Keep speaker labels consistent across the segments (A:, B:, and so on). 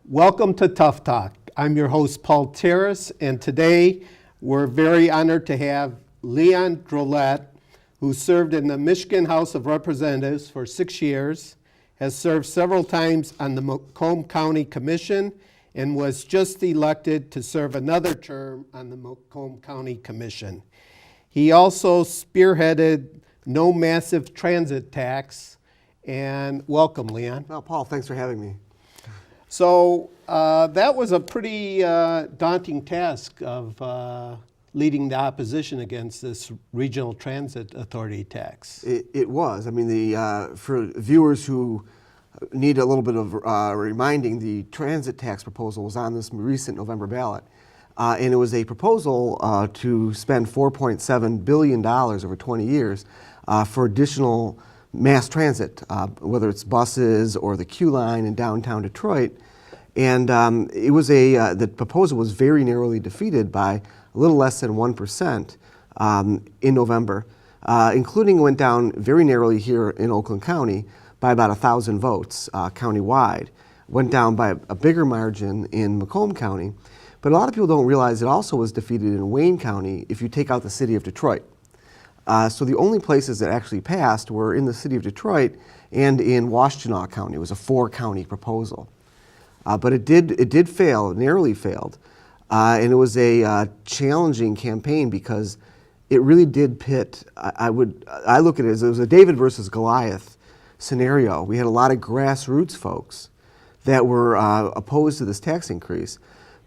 A: Welcome to Tough Talk. I'm your host, Paul Taros, and today we're very honored to have Leon Drolet, who served in the Michigan House of Representatives for 6 years, has served several times on the Macomb County Commission, and was just elected to serve another term on the Macomb County Commission. He also spearheaded No Massive Transit Tax, and welcome, Leon.
B: Well, Paul, thanks for having me.
A: So that was a pretty daunting task of leading the opposition against this Regional Transit Authority tax.
B: It was. I mean, for viewers who need a little bit of reminding, the transit tax proposal was on this recent November ballot. And it was a proposal to spend $4.7 billion over 20 years for additional mass transit, whether it's buses or the Q line in downtown Detroit. And it was the proposal was very narrowly defeated by a little less than 1% in November, including went down very narrowly here in Oakland County by about 1,000 votes countywide. Went down by a bigger margin in Macomb County. But a lot of people don't realize it also was defeated in Wayne County if you take out the city of Detroit. So the only places that actually passed were in the city of Detroit and in Washtenaw County. It was a 4-county proposal. But it did fail, it narrowly failed. And it was a challenging campaign because it really did pit, I look at it as it was a David versus Goliath scenario. We had a lot of grassroots folks that were opposed to this tax increase.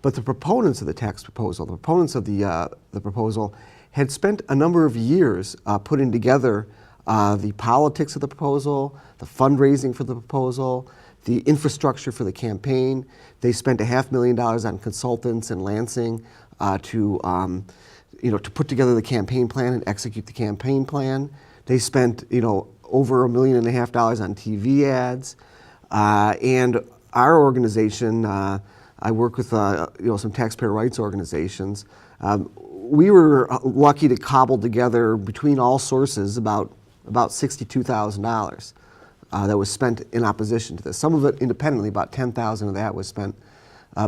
B: But the proponents of the tax proposal, the proponents of the proposal, had spent a number of years putting together the politics of the proposal, the fundraising for the proposal, the infrastructure for the campaign. They spent $500,000 on consultants in Lansing to put together the campaign plan and execute the campaign plan. They spent over $1.5 million on TV ads, and our organization. I work with some taxpayer rights organizations. We were lucky to cobble together between all sources about $62,000 that was spent in opposition to this. Some of it independently, about $10,000 of that was spent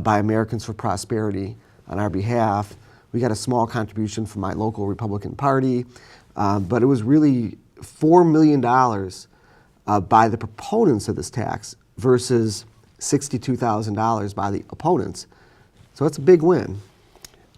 B: by Americans for Prosperity on our behalf. We got a small contribution from my local Republican Party, but it was really $4 million by the proponents of this tax versus $62,000 by the opponents. So it's a big win.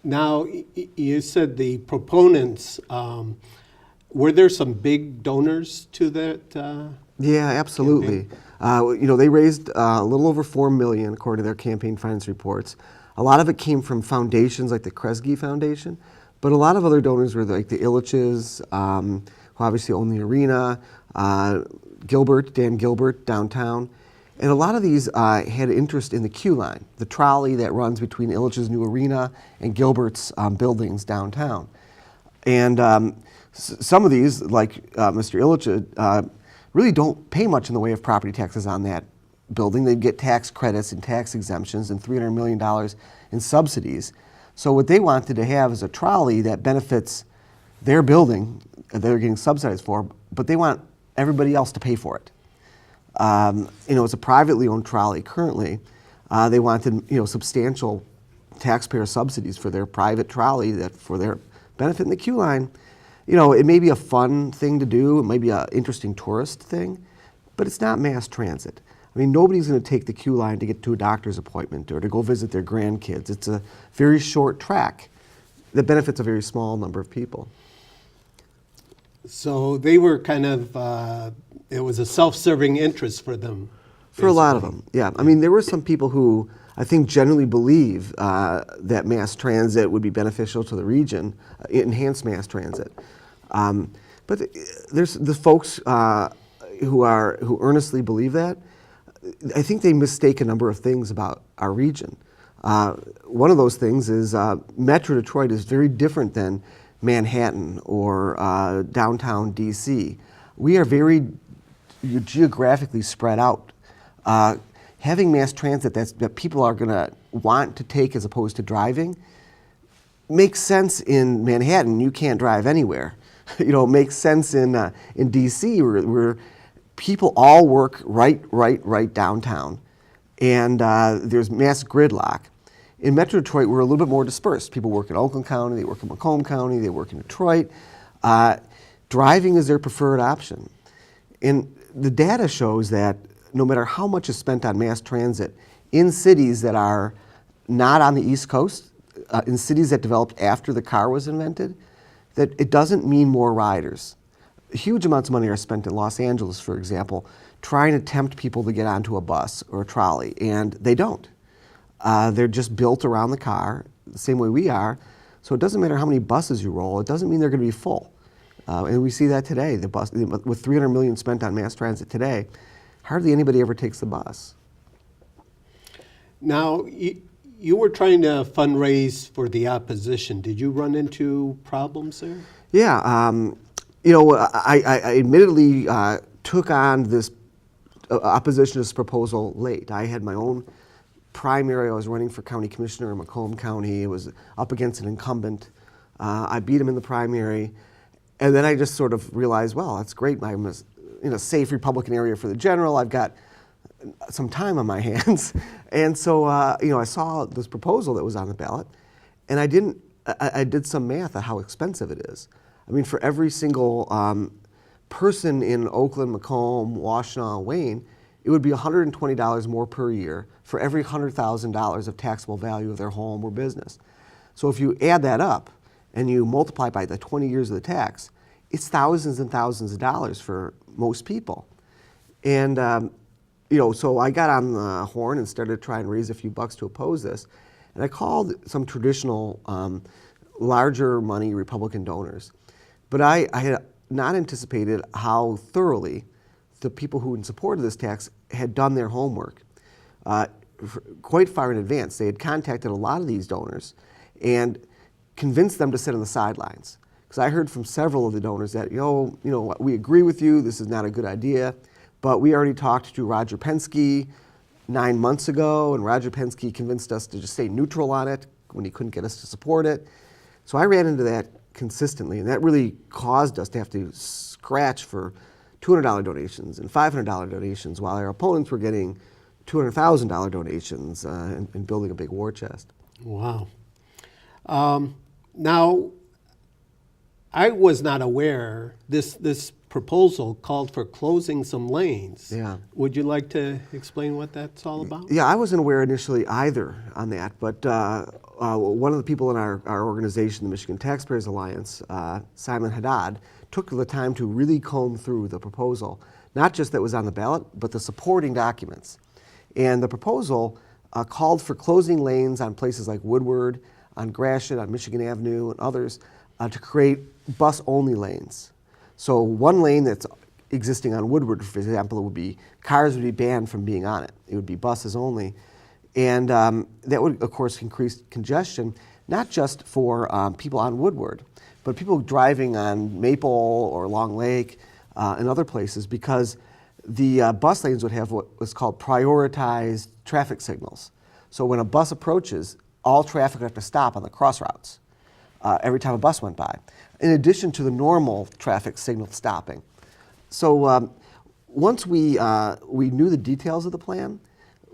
A: Now, you said the proponents, were there some big donors to that?
B: Yeah, absolutely. They raised a little over $4 million according to their campaign finance reports. A lot of it came from foundations like the Kresge Foundation, but a lot of other donors were like the Illiches, who obviously own the arena, Dan Gilbert downtown. And a lot of these had interest in the Q line, the trolley that runs between Illich's new arena and Gilbert's buildings downtown. And some of these, like Mr. Illich, really don't pay much in the way of property taxes on that building. They get tax credits and tax exemptions and $300 million in subsidies. So what they wanted to have is a trolley that benefits their building that they're getting subsidized for, but they want everybody else to pay for it. It's a privately owned trolley currently. They wanted, substantial taxpayer subsidies for their private trolley that for their benefit in the Q line. It may be a fun thing to do, it may be an interesting tourist thing, but it's not mass transit. I mean, nobody's going to take the Q line to get to a doctor's appointment or to go visit their grandkids. It's a very short track that benefits a very small number of people.
A: So they were kind of, it was a self-serving interest for them.
B: For a lot of them, yeah. I mean, there were some people who I think generally believe that mass transit would be beneficial to the region, enhanced mass transit. But there's the folks who earnestly believe that. I think they mistake a number of things about our region. One of those things is Metro Detroit is very different than Manhattan or downtown DC. We are very you're geographically spread out. Having mass transit that people are going to want to take as opposed to driving makes sense in Manhattan. You can't drive anywhere. You know, it makes sense in DC where people all work right downtown, and there's mass gridlock. In Metro Detroit, we're a little bit more dispersed. People work in Oakland County, they work in Macomb County, they work in Detroit. Driving is their preferred option. And the data shows that no matter how much is spent on mass transit in cities that are not on the East Coast, in cities that developed after the car was invented, that it doesn't mean more riders. Huge amounts of money are spent in Los Angeles, for example, trying to tempt people to get onto a bus or a trolley, and they don't. They're just built around the car, the same way we are, so it doesn't matter how many buses you roll, it doesn't mean they're going to be full. And we see that today. With $300 million spent on mass transit today, hardly anybody ever takes the bus.
A: Now, you were trying to fundraise for the opposition. Did you run into problems there?
B: Yeah, you know, I admittedly took on this opposition to this proposal late. I had my own primary. I was running for county commissioner in Macomb County. It was up against an incumbent. I beat him in the primary. And then I just sort of realized, well, that's great. I'm in a safe Republican area for the general. I've got some time on my hands. And so, you know, I saw this proposal that was on the ballot, and I did some math on how expensive it is. I mean, for every single person in Oakland, Macomb, Washtenaw, Wayne, it would be $120 more per year for every $100,000 of taxable value of their home or business. So if you add that up and you multiply by the 20 years of the tax, it's thousands and thousands of dollars for most people. And you know, so I got on the horn and started to try and raise a few bucks to oppose this. And I called some traditional, larger money Republican donors. But I had not anticipated how thoroughly the people who in support of this tax had done their homework quite far in advance. They had contacted a lot of these donors and convinced them to sit on the sidelines. Because I heard from several of the donors that, you know, we agree with you, this is not a good idea, but we already talked to Roger Penske 9 months ago, and Roger Penske convinced us to just stay neutral on it when he couldn't get us to support it. So I ran into that consistently, and that really caused us to have to scratch for $200 donations and $500 donations, while our opponents were getting $200,000 donations and building a big war chest.
A: Wow. Now, I was not aware this proposal called for closing some lanes.
B: Yeah.
A: Would you like to explain what that's all about?
B: Yeah, I wasn't aware initially either on that, but one of the people in our organization, the Michigan Taxpayers Alliance, Simon Haddad, took the time to really comb through the proposal, not just that was on the ballot, but the supporting documents. And the proposal called for closing lanes on places like Woodward, on Gratiot, on Michigan Avenue, and others to create bus-only lanes. So one lane that's existing on Woodward, for example, cars would be banned from being on it. It would be buses only. And that would, of course, increase congestion, not just for people on Woodward, but people driving on Maple or Long Lake and other places, because the bus lanes would have what was called prioritized traffic signals. So when a bus approaches, all traffic would have to stop on the crossroutes every time a bus went by, in addition to the normal traffic signal stopping. So once we knew the details of the plan,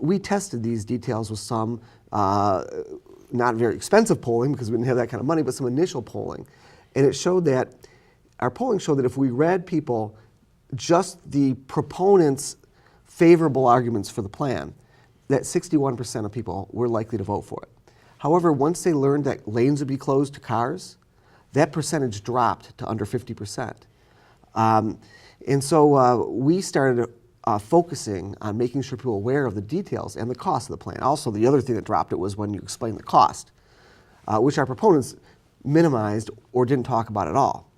B: we tested these details with some not very expensive polling, because we didn't have that kind of money, but some initial polling. And it showed that, our polling showed that if we read people just the proponents' favorable arguments for the plan, that 61% of people were likely to vote for it. However, once they learned that lanes would be closed to cars, that percentage dropped to under 50%. And so we started focusing on making sure people were aware of the details and the cost of the plan. Also, the other thing that dropped it was when you explain the cost, which our proponents minimized or didn't talk about at all.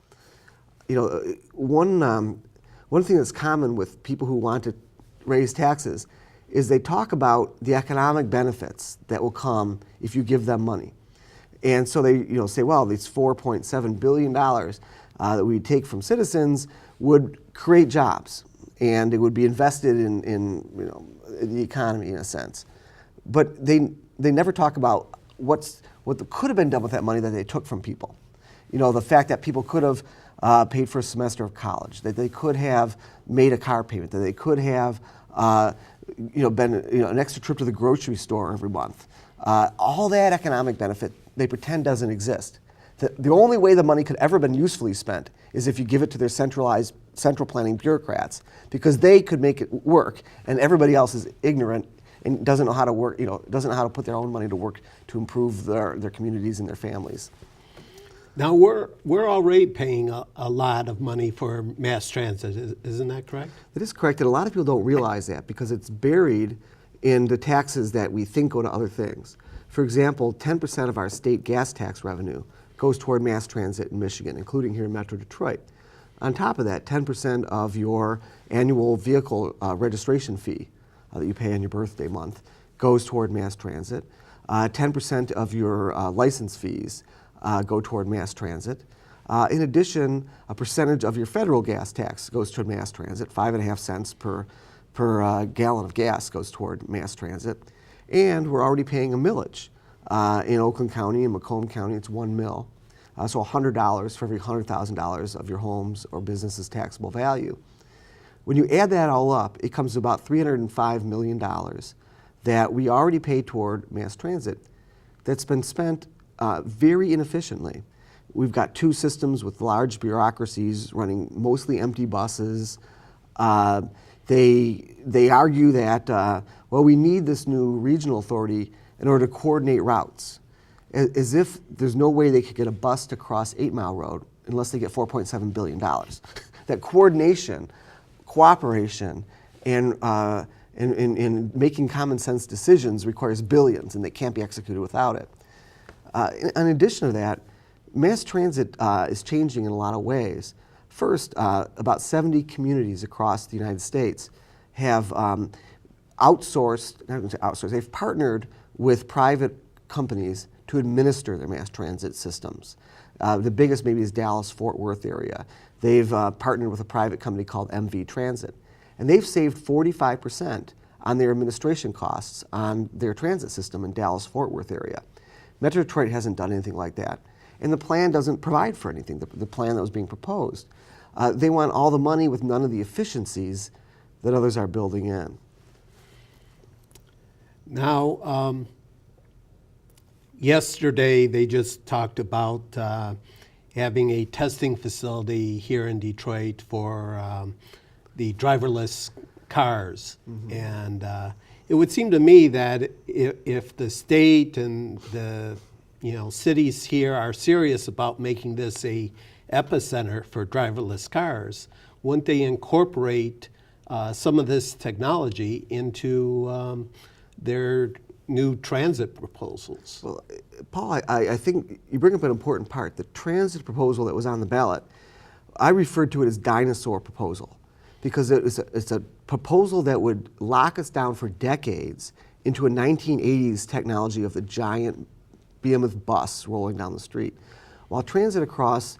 B: You know, one thing that's common with people who want to raise taxes is they talk about the economic benefits that will come if you give them money. And so they say, well, these $4.7 billion that we take from citizens would create jobs. and it would be invested in the economy in a sense. But they never talk about what could have been done with that money that they took from people. The fact that people could have paid for a semester of college, that they could have made a car payment, that they could have been an extra trip to the grocery store every month. All that economic benefit they pretend doesn't exist. The only way the money could ever been usefully spent is if you give it to their central planning bureaucrats, because they could make it work, and everybody else is ignorant and doesn't know how to work. Doesn't know how to put their own money to work to improve their communities and their families.
A: Now, we're already paying a lot of money for mass transit, isn't that correct?
B: That is correct, and a lot of people don't realize that because it's buried in the taxes that we think go to other things. For example, 10% of our state gas tax revenue goes toward mass transit in Michigan, including here in Metro Detroit. On top of that, 10% of your annual vehicle registration fee that you pay on your birthday month goes toward mass transit. 10% of your license fees go toward mass transit. In addition, a percentage of your federal gas tax goes toward mass transit. 5.5 cents per gallon of gas goes toward mass transit. And we're already paying a millage. In Oakland County and Macomb County, it's 1 mil. So $100 for every $100,000 of your home's or business's taxable value. When you add that all up, it comes to about $305 million that we already pay toward mass transit that's been spent very inefficiently. We've got two systems with large bureaucracies running mostly empty buses. They argue that, we need this new regional authority in order to coordinate routes, as if there's no way they could get a bus to cross 8 Mile Road unless they get $4.7 billion. That coordination, cooperation, and making common sense decisions requires billions, and they can't be executed without it. In addition to that, mass transit is changing in a lot of ways. First, about 70 communities across the United States have they've partnered with private companies to administer their mass transit systems. The biggest maybe is Dallas-Fort Worth area. They've partnered with a private company called MV Transit, and they've saved 45% on their administration costs on their transit system in Dallas-Fort Worth area. Metro Detroit hasn't done anything like that, and the plan doesn't provide for anything, the plan that was being proposed. They want all the money with none of the efficiencies that others are building in.
A: Now, yesterday they just talked about having a testing facility here in Detroit for the driverless cars. Mm-hmm. And it would seem to me that if the state and the cities here are serious about making this a epicenter for driverless cars, wouldn't they incorporate some of this technology into their new transit proposals?
B: Well, Paul, I think you bring up an important part. The transit proposal that was on the ballot, I referred to it as dinosaur proposal because it's a proposal that would lock us down for decades into a 1980s technology of the giant behemoth bus rolling down the street, while transit across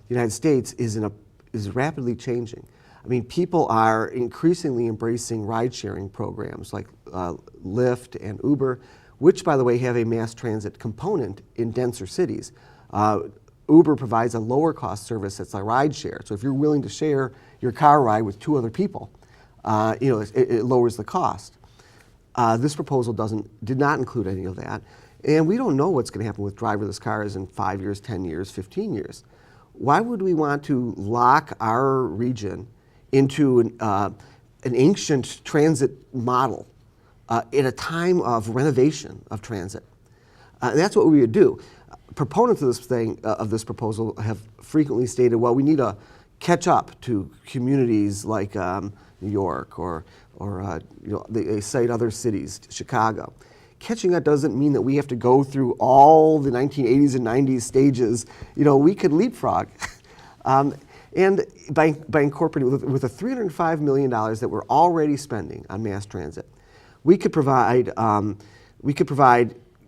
B: the United States is rapidly changing. I mean, people are increasingly embracing ride-sharing programs like Lyft and Uber, which, by the way, have a mass transit component in denser cities. Uber provides a lower-cost service that's a ride-share. So if you're willing to share your car ride with 2 other people, it lowers the cost. This proposal did not include any of that, and we don't know what's going to happen with driverless cars in 5 years, 10 years, 15 years. Why would we want to lock our region into an ancient transit model at a time of renovation of transit? And that's what we would do. Proponents of this proposal have frequently stated, well, we need to catch up to communities like New York or they cite other cities, Chicago. Catching up doesn't mean that we have to go through all the 1980s and 90s stages. We could leapfrog. And by incorporating with the $305 million that we're already spending on mass transit, we could provide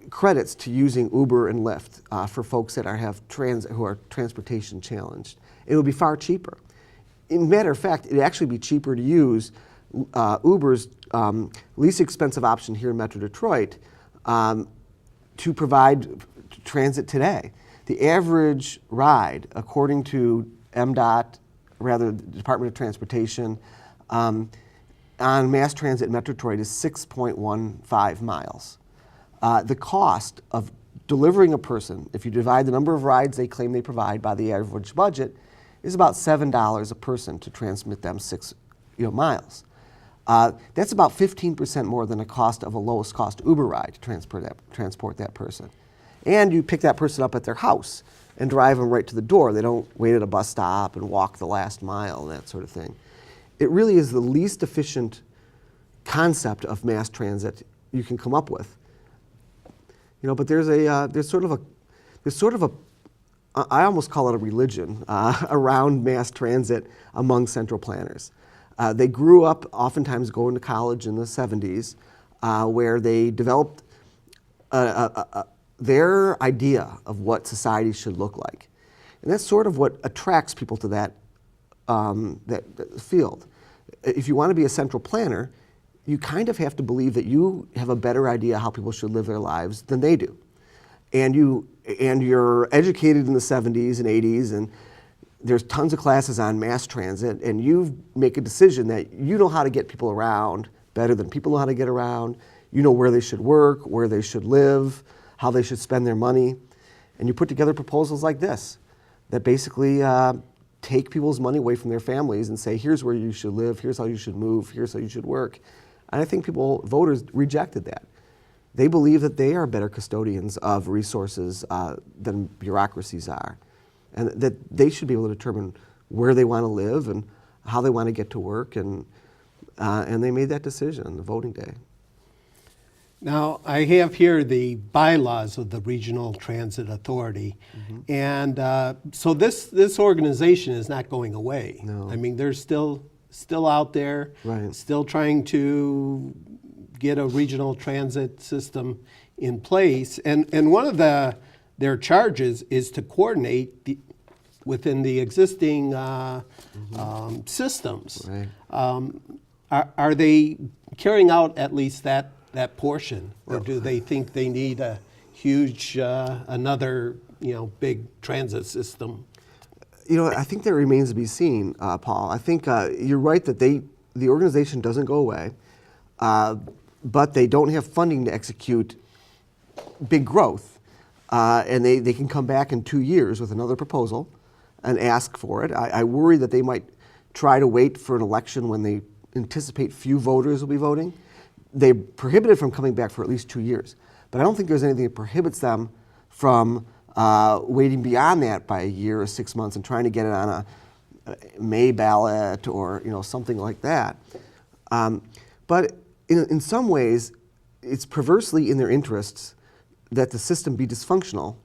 B: credits to using Uber and Lyft for folks that who are transportation challenged. It would be far cheaper. in matter of fact, it'd actually be cheaper to use Uber's least expensive option here in Metro Detroit to provide transit today. The average ride, according to MDOT, rather the Department of Transportation, on mass transit in Metro Detroit is 6.15 miles. The cost of delivering a person, if you divide the number of rides they claim they provide by the average budget, is about $7 a person to transmit them 6 miles. That's about 15% more than the cost of a lowest cost Uber ride to transport that person. And you pick that person up at their house and drive them right to the door. They don't wait at a bus stop and walk the last mile and that sort of thing. It really is the least efficient concept of mass transit you can come up with. But there's sort of a I almost call it a religion around mass transit among central planners. They grew up oftentimes going to college in the 70s where they developed their idea of what society should look like. And that's sort of what attracts people to that field. If you want to be a central planner, you kind of have to believe that you have a better idea how people should live their lives than they do. And you're educated in the 70s and 80s, and there's tons of classes on mass transit, and you make a decision that you know how to get people around better than people know how to get around. You know where they should work, where they should live, how they should spend their money. And you put together proposals like this that basically take people's money away from their families and say, here's where you should live, here's how you should move, here's how you should work. And I think voters rejected that. They believe that they are better custodians of resources than bureaucracies are, and that they should be able to determine where they want to live and how they want to get to work, and they made that decision on the voting day.
A: Now, I have here the bylaws of the Regional Transit Authority, and so this organization is not going away.
B: No.
A: I mean, they're still out there,
B: Right.
A: still trying to get a regional transit system in place, and one of their charges is to coordinate within the existing systems.
B: Right.
A: Are they carrying out at least that portion, or do they think they need a huge another big transit system?
B: I think that remains to be seen, Paul. I think you're right that the organization doesn't go away, but they don't have funding to execute big growth. And they can come back in 2 years with another proposal and ask for it. I worry that they might try to wait for an election when they anticipate few voters will be voting. They're prohibited from coming back for at least 2 years. But I don't think there's anything that prohibits them from waiting beyond that by a year or 6 months and trying to get it on a May ballot or something like that. But in some ways, it's perversely in their interests that the system be dysfunctional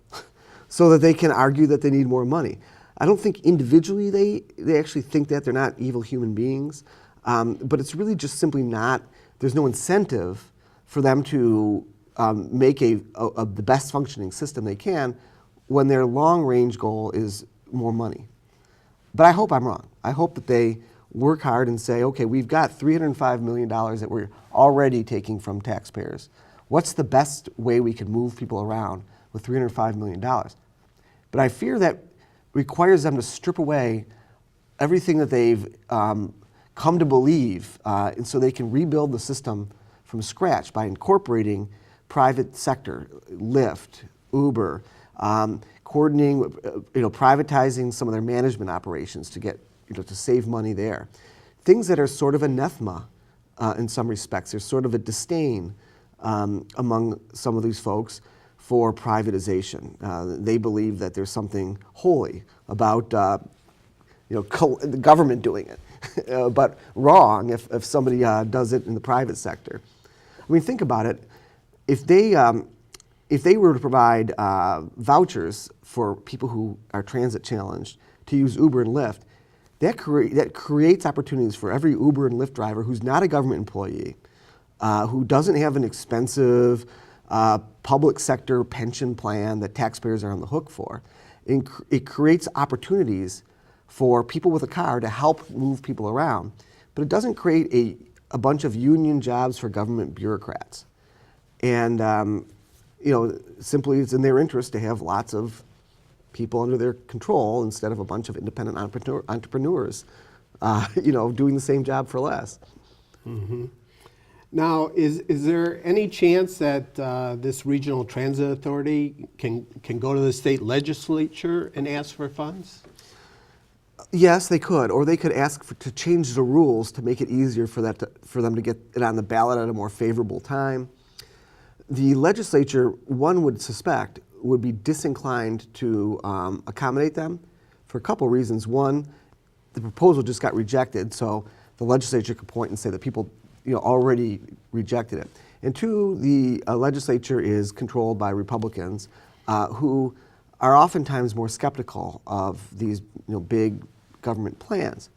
B: so that they can argue that they need more money. I don't think individually they actually think that. They're not evil human beings. But it's really just simply not, there's no incentive for them to make the best functioning system they can when their long-range goal is more money. But I hope I'm wrong. I hope that they work hard and say, okay, we've got $305 million that we're already taking from taxpayers. What's the best way we can move people around with $305 million? But I fear that requires them to strip away everything that they've come to believe, and so they can rebuild the system from scratch by incorporating private sector, Lyft, Uber, coordinating, privatizing some of their management operations to get, to save money there. Things that are sort of anathema in some respects. There's sort of a disdain among some of these folks for privatization. They believe that there's something holy about the government doing it, but wrong if somebody does it in the private sector. I mean, think about it. If they were to provide vouchers for people who are transit challenged to use Uber and Lyft, that creates opportunities for every Uber and Lyft driver who's not a government employee, who doesn't have an expensive public sector pension plan that taxpayers are on the hook for. It creates opportunities for people with a car to help move people around. But it doesn't create a bunch of union jobs for government bureaucrats. And simply it's in their interest to have lots of people under their control instead of a bunch of independent entrepreneurs, doing the same job for less.
A: Mm-hmm. Now, is there any chance that this Regional Transit Authority can go to the state legislature and ask for funds?
B: Yes, they could, or they could ask to change the rules to make it easier for them to get it on the ballot at a more favorable time. The legislature, one would suspect, would be disinclined to accommodate them for a couple reasons. One, the proposal just got rejected, so the legislature could point and say that people already rejected it. And two, the legislature is controlled by Republicans who are oftentimes more skeptical of these big government plans.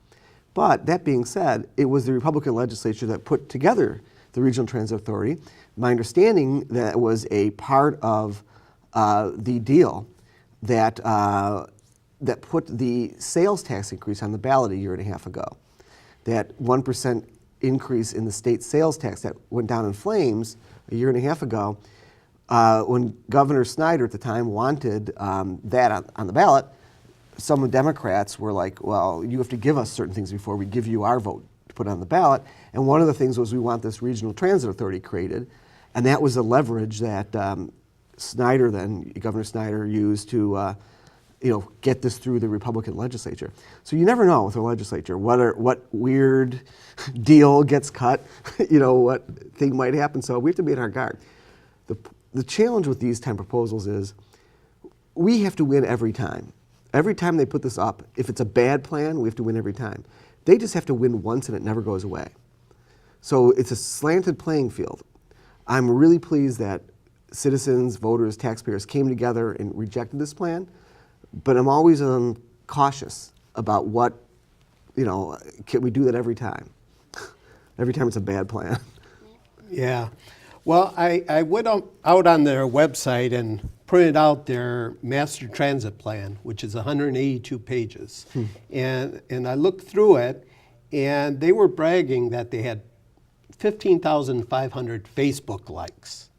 B: But that being said, it was the Republican legislature that put together the Regional Transit Authority. My understanding that it was a part of the deal that that put the sales tax increase on the ballot a year and a half ago. That 1% increase in the state sales tax that went down in flames a year and a half ago, when Governor Snyder at the time wanted that on the ballot, some Democrats were like, well, you have to give us certain things before we give you our vote to put on the ballot. And one of the things was we want this Regional Transit Authority created. And that was a leverage that Governor Snyder used to get this through the Republican legislature. So you never know with the legislature what weird deal gets cut, what thing might happen. So we have to be on our guard. The challenge with these 10 proposals is we have to win every time. Every time they put this up, if it's a bad plan, we have to win every time. They just have to win once and it never goes away. So it's a slanted playing field. I'm really pleased that citizens, voters, taxpayers came together and rejected this plan, but I'm always cautious about can we do that every time? Every time it's a bad plan.
A: Yeah. Well, I went out on their website and printed out their master transit plan, which is 182 pages. And I looked through it, and they were bragging that they had 15,500 Facebook likes.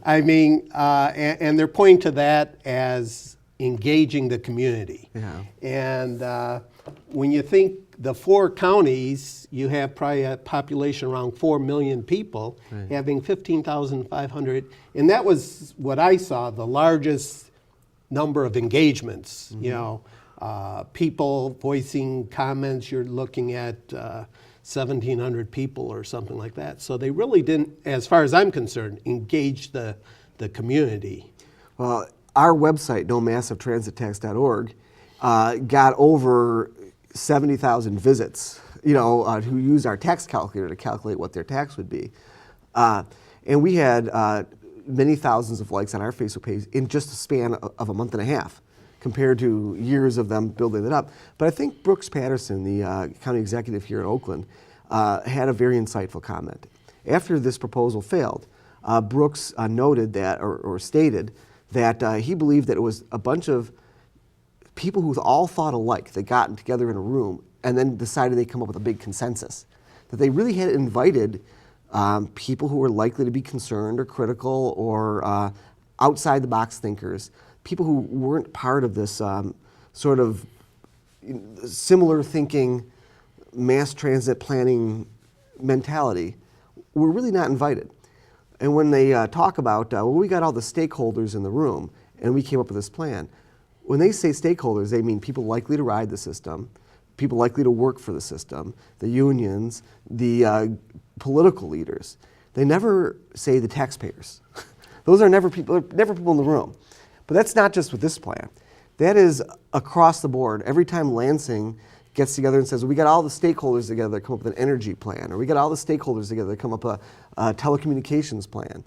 A: I mean, and they're pointing to that as engaging the community.
B: Yeah.
A: And when you think the 4 counties, you have probably a population around 4 million people,
B: right,
A: having 15,500. And that was what I saw, the largest number of engagements, people voicing comments. You're looking at 1,700 people or something like that. So they really didn't, as far as I'm concerned, engage the community.
B: Well, our website, nomassivetransittax.org, got over 70,000 visits, who used our tax calculator to calculate what their tax would be. And we had many thousands of likes on our Facebook page in just a span of a month and a half, compared to years of them building it up. But I think Brooks Patterson, the county executive here in Oakland, had a very insightful comment. After this proposal failed, Brooks noted that, or stated, that he believed that it was a bunch of people who all thought alike that got together in a room and then decided they'd come up with a big consensus. That they really had invited people who were likely to be concerned or critical or outside the box thinkers, people who weren't part of this sort of similar thinking, mass transit planning mentality, were really not invited. And when they talk about, we got all the stakeholders in the room and we came up with this plan, when they say stakeholders, they mean people likely to ride the system, people likely to work for the system, the unions, the political leaders. They never say the taxpayers. Those are never people in the room. But that's not just with this plan. That is across the board. Every time Lansing gets together and says, we got all the stakeholders together to come up with an energy plan, or we got all the stakeholders together to come up with a telecommunications plan,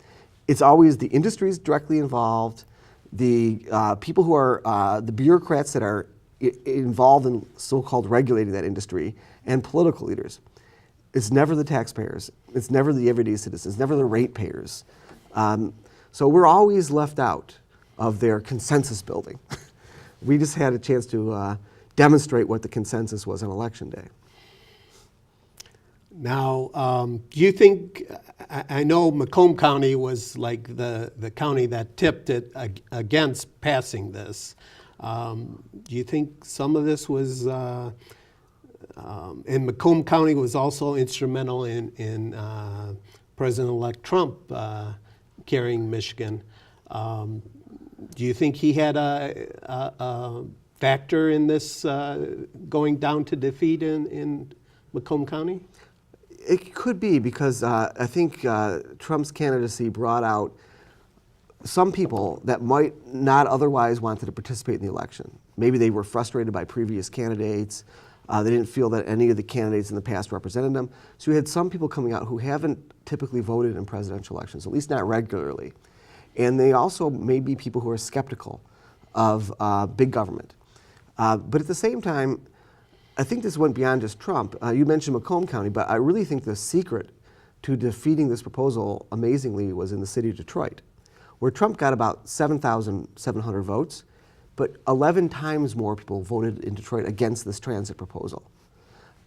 B: it's always the industries directly involved, the people who are the bureaucrats that are involved in so-called regulating that industry, and political leaders. It's never the taxpayers. It's never the everyday citizens. It's never the ratepayers. So we're always left out of their consensus building. We just had a chance to demonstrate what the consensus was on election day.
A: Now, do you think, I know Macomb County was like the county that tipped it against passing this. Do you think some of this was, and Macomb County was also instrumental in President-elect Trump carrying Michigan. Do you think he had a factor in this going down to defeat in Macomb County?
B: It could be, because I think Trump's candidacy brought out some people that might not otherwise wanted to participate in the election. Maybe they were frustrated by previous candidates. They didn't feel that any of the candidates in the past represented them. So we had some people coming out who haven't typically voted in presidential elections, at least not regularly. And they also may be people who are skeptical of big government. But at the same time, I think this went beyond just Trump. You mentioned Macomb County, but I really think the secret to defeating this proposal, amazingly, was in the city of Detroit, where Trump got about 7,700 votes, but 11 times more people voted in Detroit against this transit proposal.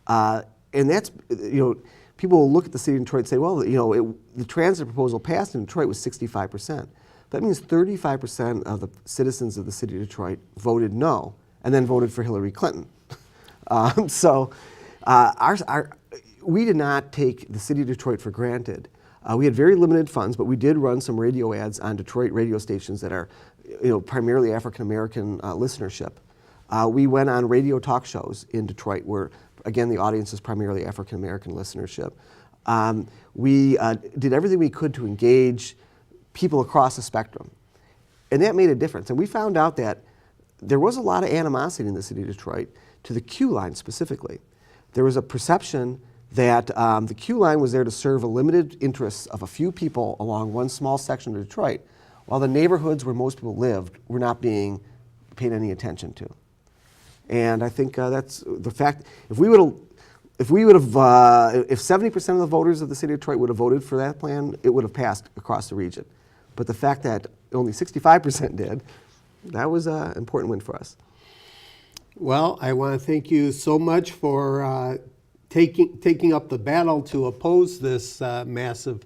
B: And that's, people will look at the city of Detroit and say, well, the transit proposal passed in Detroit was 65%. That means 35% of the citizens of the city of Detroit voted no, and then voted for Hillary Clinton. We did not take the city of Detroit for granted. We had very limited funds, but we did run some radio ads on Detroit radio stations that are, primarily African-American listenership. We went on radio talk shows in Detroit where, again, the audience is primarily African-American listenership. We did everything we could to engage people across the spectrum. And that made a difference. And we found out that there was a lot of animosity in the city of Detroit to the Q line specifically. There was a perception that the Q line was there to serve a limited interests of a few people along one small section of Detroit, while the neighborhoods where most people lived were not being paid any attention to. And I think that's the fact. If 70% of the voters of the city of Detroit would have voted for that plan, it would have passed across the region. But the fact that only 65% did, that was an important win for us.
A: Well, I want to thank you so much for taking up the battle to oppose this massive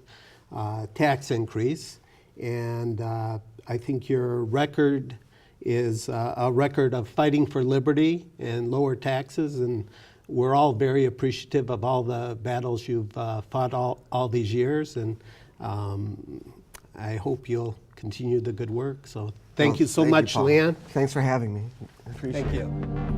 A: tax increase. And I think your record is a record of fighting for liberty and lower taxes. And we're all very appreciative of all the battles you've fought all these years. And I hope you'll continue the good work. So thank you so much, Leon.
B: Thanks for having me. I appreciate it.
A: Thank you.